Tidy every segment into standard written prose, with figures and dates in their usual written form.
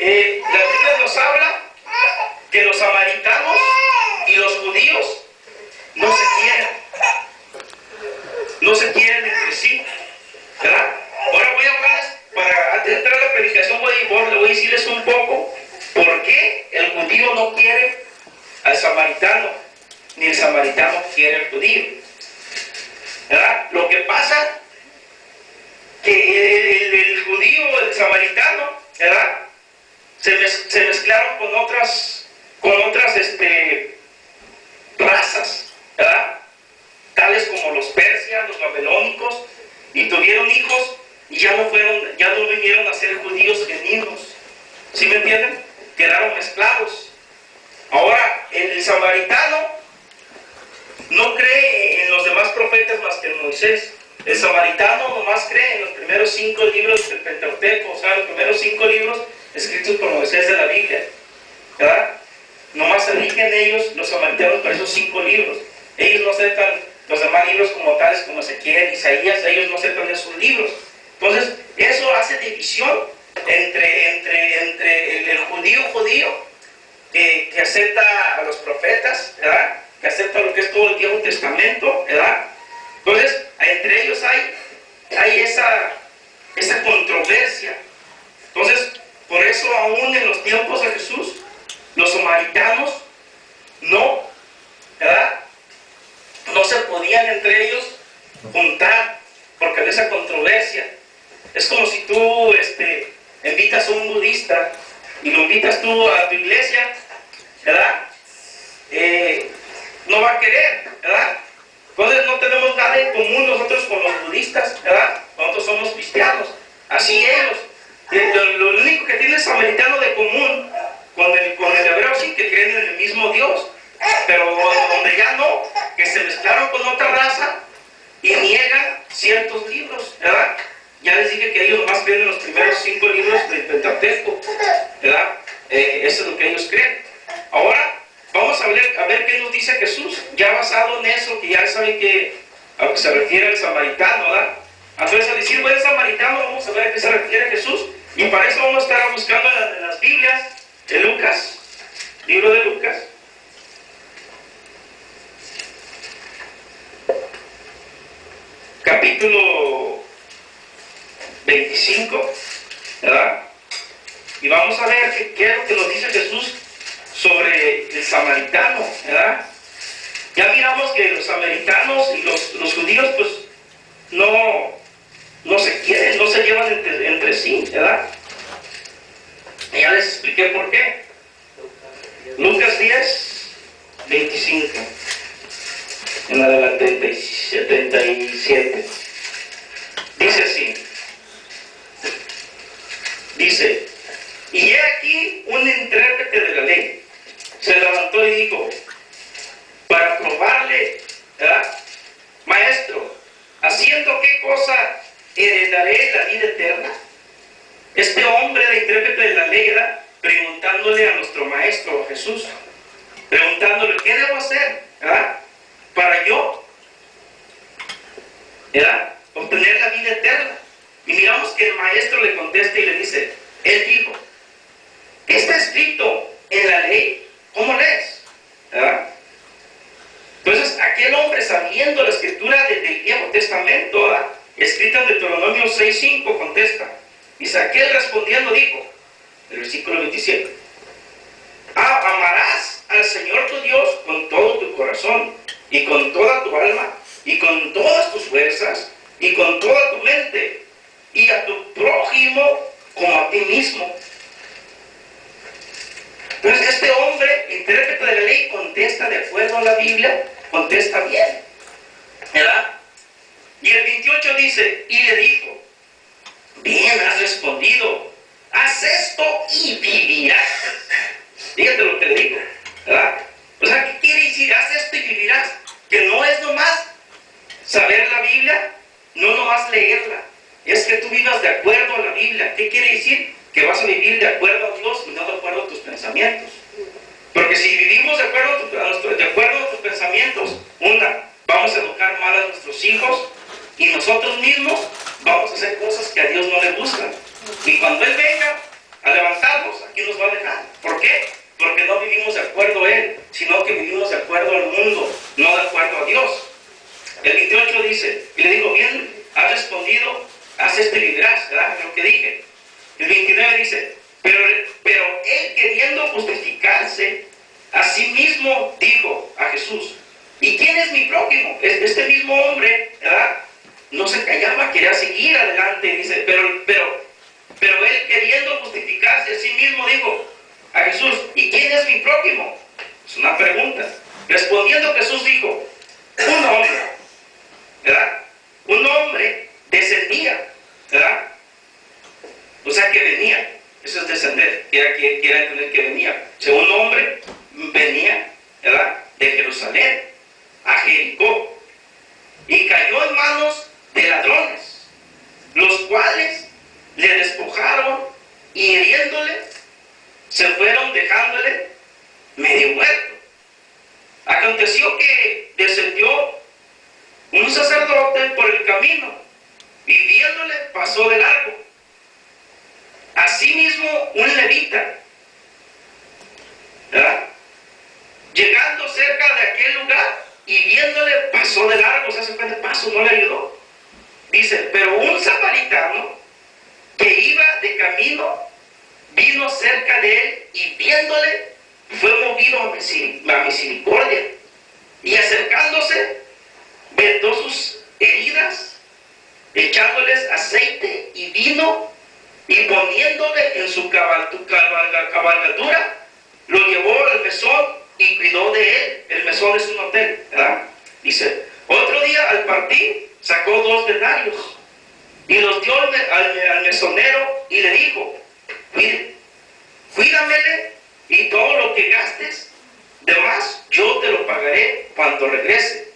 la Biblia nos habla que los samaritanos y los judíos no se quieren entre sí, ¿verdad? Ahora voy a hablarles, antes de entrar a la predicación, voy a decirles un poco por qué el judío no quiere al samaritano, ni el samaritano quiere al judío, ¿verdad? Lo que pasa que el judío, el samaritano, ¿verdad? Se mezclaron con otras razas, ¿verdad? Tales como los persias, los babilónicos, y tuvieron hijos y ya no vinieron a ser judíos genuinos. ¿Sí me entienden? Quedaron mezclados. Ahora, el samaritano no cree en los demás profetas más que en Moisés. El samaritano nomás cree en los primeros 5 libros del Pentateuco, o sea, los primeros 5 libros escritos por Moisés de la Biblia, ¿verdad? Nomás se rigen ellos, los samaritanos, por esos 5 libros. Ellos no aceptan los demás libros como tales, como Ezequiel, Isaías, ellos no aceptan esos libros. Entonces, eso hace división entre el judío que acepta a los profetas, ¿verdad? Que acepta lo que es todo el Viejo Testamento, ¿verdad? Entonces, entre ellos hay esa controversia. Entonces, por eso aún en los tiempos de Jesús, los samaritanos ¿verdad? No se podían entre ellos juntar porque de esa controversia. Es como si tú invitas a un budista y lo invitas tú a tu iglesia, ¿verdad? No va a querer, ¿verdad? Entonces no tenemos nada en común nosotros con los budistas, ¿verdad? Nosotros somos cristianos, así ellos. Lo único que tiene el samaritano de común con el hebreo sí que creen en el mismo Dios, pero donde ya no, que se mezclaron con otra raza y niegan ciertos libros, ¿verdad? Ya les dije que ellos nomás creen en los primeros 5 libros del Pentateuco, ¿verdad? Eso es lo que ellos creen. Ahora vamos a ver qué nos dice Jesús, ya basado en eso, que ya saben a lo que se refiere al samaritano, ¿verdad? Entonces, al decir buen samaritano, vamos a ver a qué se refiere Jesús, y para eso vamos a estar buscando en las Biblias de Lucas, libro de Lucas. Capítulo 25, ¿verdad? Y vamos a ver qué es lo que nos dice Jesús sobre el samaritano, ¿verdad? Ya miramos que los samaritanos y los judíos pues no se quieren, no se llevan entre sí, ¿verdad? Y ya les expliqué por qué. Lucas 10, 25 en adelante 77 dice así, dice: y he aquí un intérprete de la ley se levantó y dijo, para probarle, ¿verdad? Maestro, ¿haciendo qué cosa heredaré la vida eterna? Este hombre, el intérprete de la ley, ¿verdad? Preguntándole a nuestro maestro Jesús, preguntándole, ¿qué debo hacer, ¿verdad? Para yo, ¿verdad? Obtener la vida eterna. Y miramos que el maestro le contesta y le dice, él dijo, ¿qué está escrito en la ley? ¿Cómo lees? ¿Verdad? Entonces, aquel hombre, sabiendo la escritura del Viejo Testamento, ¿verdad? Escrita en Deuteronomio 6:5, contesta. Dice, aquel respondiendo dijo, el versículo 27, amarás al Señor tu Dios con todo tu corazón, y con toda tu alma, y con todas tus fuerzas, y con toda tu mente, y a tu prójimo como a ti mismo. Entonces este hombre, intérprete de la ley, contesta de acuerdo a la Biblia, contesta bien, ¿verdad? Y el 28 dice, y le dijo, bien has respondido, haz esto y vivirás. Fíjate lo que le digo, ¿verdad? O sea, ¿qué quiere decir? Haz esto y vivirás. Que no es nomás saber la Biblia, no nomás leerla, es que tú vivas de acuerdo a la Biblia. ¿Qué quiere decir? Que vas a vivir de acuerdo a Dios y no de acuerdo a tus pensamientos. Porque si vivimos de acuerdo a tus pensamientos, vamos a educar mal a nuestros hijos y nosotros mismos vamos a hacer cosas que a Dios no le gustan. Y cuando Él venga a levantarnos, aquí y nos va a dejar. ¿Por qué? Porque no vivimos de acuerdo a Él, sino que vivimos de acuerdo al mundo, no de acuerdo a Dios. El 28 dice, y le digo, bien, has respondido, haz este y vivirás, ¿verdad? Lo que dije. El 29 dice, pero Él queriendo justificarse, a sí mismo dijo a Jesús, ¿y quién es mi prójimo? Este mismo hombre, ¿verdad? No se callaba, quería seguir adelante, dice, pero Él queriendo justificarse a sí mismo dijo a Jesús, ¿y quién es mi prójimo? Es una pregunta. Respondiendo Jesús dijo, un hombre, ¿verdad? Un hombre descendía, ¿verdad? O sea que venía, eso es descender, quiere entender que venía. O sea, un hombre venía, ¿verdad? De Jerusalén a Jericó y cayó en manos de ladrones, los cuales le despojaron y hiriéndole, se fueron dejándole medio muerto. Aconteció que descendió un sacerdote por el camino y viéndole pasó de largo. Asimismo un levita, ¿verdad? Llegando cerca de aquel lugar y viéndole pasó de largo, o sea, se fue de paso, no le ayudó. Dice, pero un samaritano que iba de camino vino cerca de él y viéndole fue movido a misericordia y acercándose vendó sus heridas, echándoles aceite y vino y poniéndole en su cabalgadura, lo llevó al mesón y cuidó de él. El mesón es un hotel, ¿verdad? Dice, otro día al partir sacó 2 denarios y los dio al mesonero y le dijo, cuídamele y todo lo que gastes de más yo te lo pagaré cuando regrese.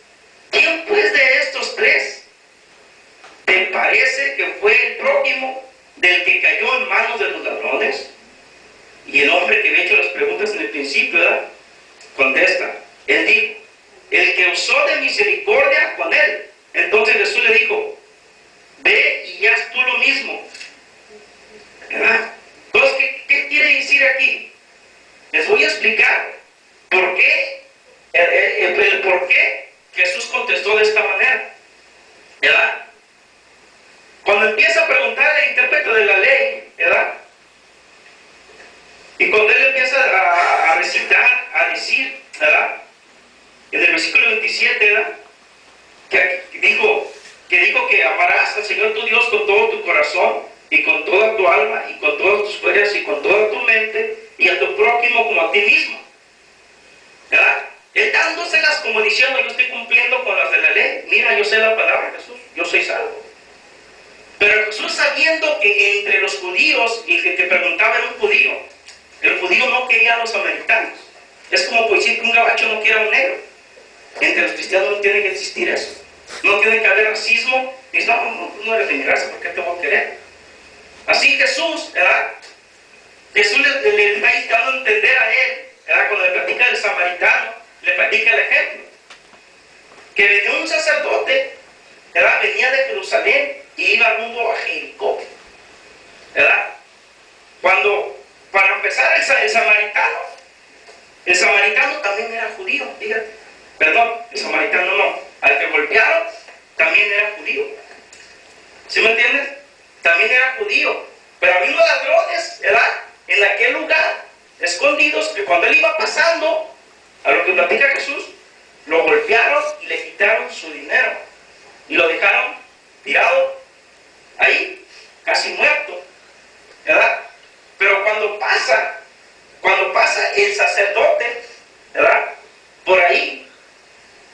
¿Quién pues de estos 3 te parece que fue el prójimo del que cayó en manos de los ladrones? Y el hombre que había hecho las preguntas en el principio, ¿verdad? Contesta, él dijo, el que usó de misericordia con él. Entonces Jesús le dijo, ve y haz tú lo mismo, ¿verdad? Entonces, ¿qué quiere decir aquí? Les voy a explicar por qué, el por qué Jesús contestó de esta manera, ¿verdad? Cuando empieza a preguntar al intérprete de la ley, ¿verdad? Y cuando él empieza a recitar, a decir, ¿verdad? En el versículo 27, ¿verdad? Que dijo que amarás al Señor tu Dios con todo tu corazón y con toda tu alma y con todas tus fuerzas y con toda tu mente y a tu prójimo como a ti mismo, ¿verdad? Él dándoselas como diciendo, yo estoy cumpliendo con las de la ley. Mira, yo sé la palabra de Jesús, yo soy salvo. Pero Jesús, sabiendo que entre los judíos, y que te preguntaba era un judío, el judío no quería a los samaritanos. Es como decir que un gabacho no quiera a un negro. Entre los cristianos no tiene que existir eso. No tiene que haber racismo. Dice, no eres de mi raza, ¿por qué te voy a querer? Así Jesús, ¿verdad? Jesús le está dando a entender a él, ¿verdad? Cuando le platica del samaritano, le platica el ejemplo. Que venía un sacerdote, ¿verdad? Venía de Jerusalén y iba rumbo a Jericó, ¿verdad? Para empezar, el samaritano también era judío, fíjate. Perdón, el samaritano no. Al que golpearon, también era judío. ¿Sí me entiendes? También era judío. Pero había unos ladrones, ¿verdad? En aquel lugar, escondidos, que cuando él iba pasando, a lo que platica Jesús, lo golpearon y le quitaron su dinero. Y lo dejaron tirado ahí, casi muerto, ¿verdad? Pero cuando pasa el sacerdote, ¿verdad? Por ahí,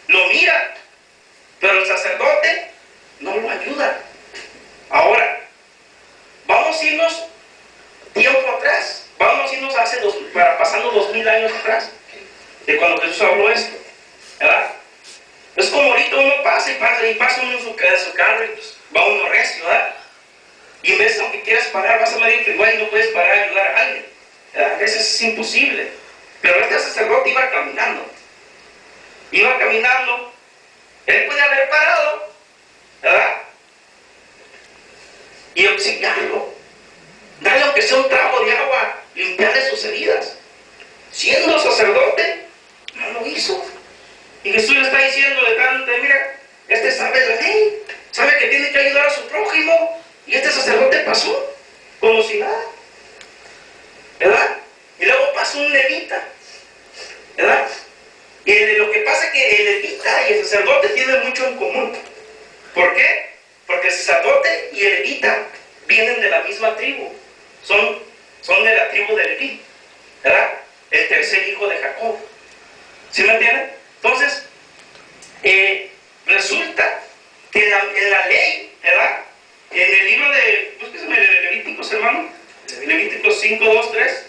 lo mira, pero el sacerdote no lo ayuda. Ahora, vamos a irnos tiempo atrás, vamos a irnos pasando 2000 años atrás, de cuando Jesús habló esto, ¿verdad? Es como ahorita uno pasa uno en su carro y pues, va uno recio, ¿verdad? Y en vez de aunque quieras parar, vas a medir igual y no puedes parar a ayudar a alguien, ¿verdad? A veces es imposible. Pero este sacerdote iba caminando, él puede haber parado, ¿verdad? Y auxiliarlo, darle aunque sea un trago de agua, limpiarle sus heridas. Siendo sacerdote, no lo hizo. Y Jesús le está diciendo de tanto, mira, este sabe la ley, sabe que tiene que ayudar a su prójimo, y este sacerdote pasó como si nada, ¿verdad? Y luego pasó un levita, ¿verdad? Y lo que pasa es que el levita y el sacerdote tienen mucho en común. ¿Por qué? Porque el sacerdote y el levita vienen de la misma tribu, son de la tribu de Leví, ¿verdad? El tercer hijo de Jacob. ¿Sí me entienden? Entonces, resulta que en la ley, ¿verdad? En el libro de, búsquese de Levíticos, hermano, Levíticos 5, 2, 3,